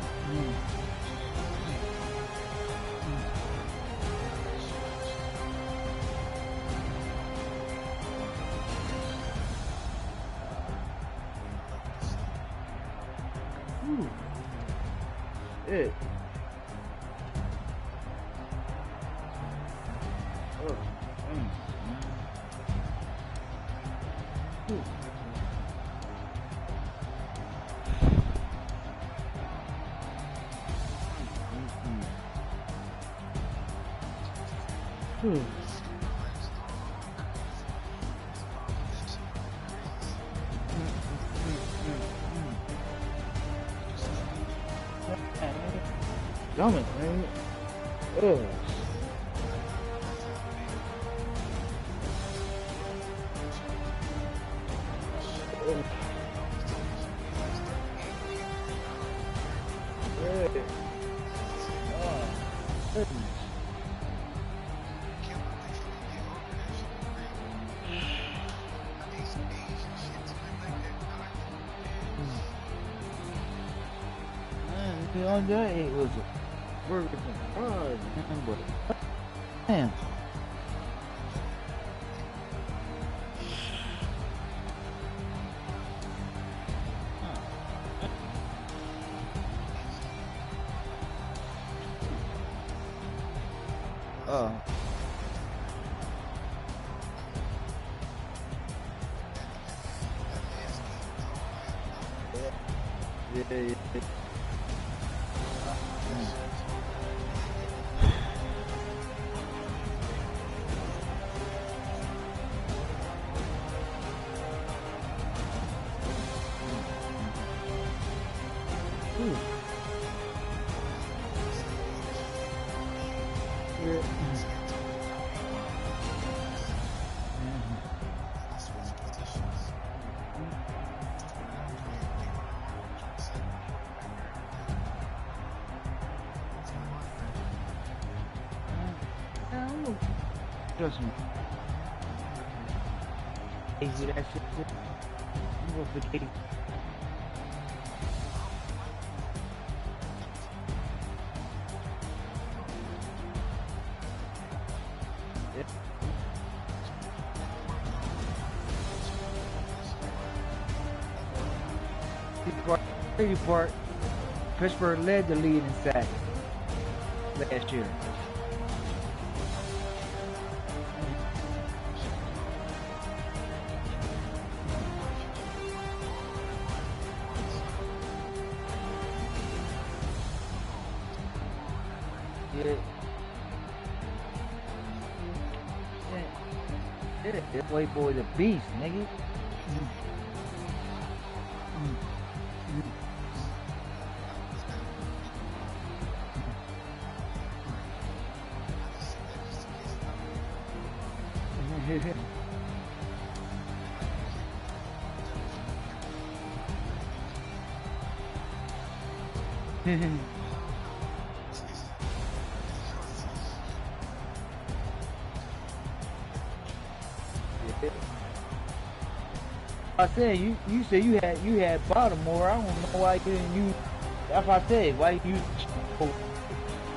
It. Stomach, man. Ugh. All that ate was a burger and fries, man, but damn. Yeah. Trust me. Hey, see that shit? I'm gonna forget. Crazy part, Pittsburgh led the lead in sacks last year. Yeah. This white boy's a beast, nigga. I said you said you had Baltimore. I don't know why you didn't use. That's what I said. Why you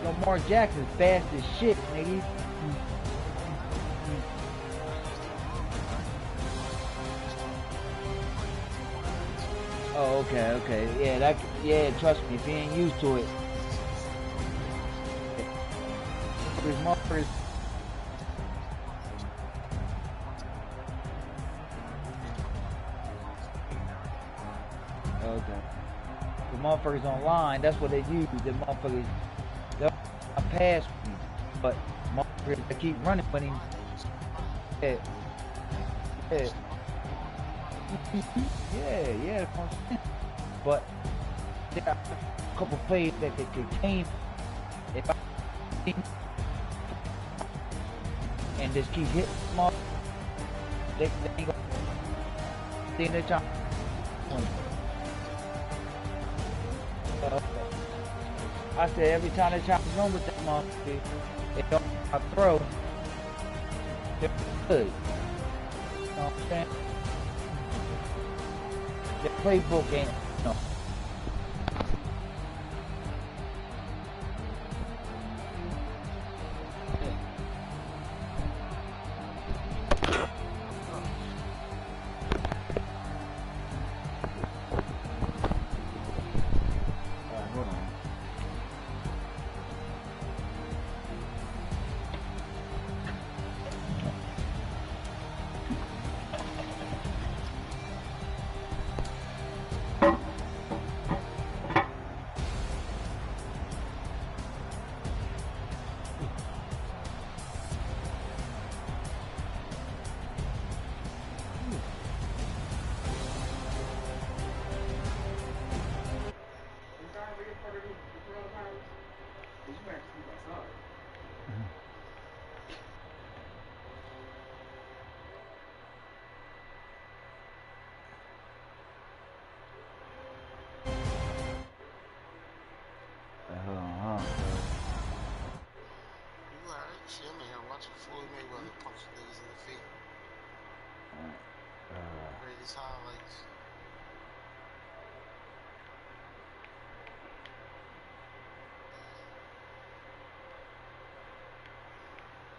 Lamar Jackson fast as shit, nigga. Oh, okay. Yeah, trust me, if you ain't used to it. His motherfuckers. Okay. The motherfuckers online, that's what they use. The motherfuckers, they'll pass me, but motherfuckers that keep running with him. Yeah. Yeah. But there are a couple plays that they could change if I and just keep hitting them off. They ain't gonna see their time. I said every time they try to run with that motherfucker, they don't throw. They're good. You know what I'm saying? The playbook ain't, no. Greatest highlights.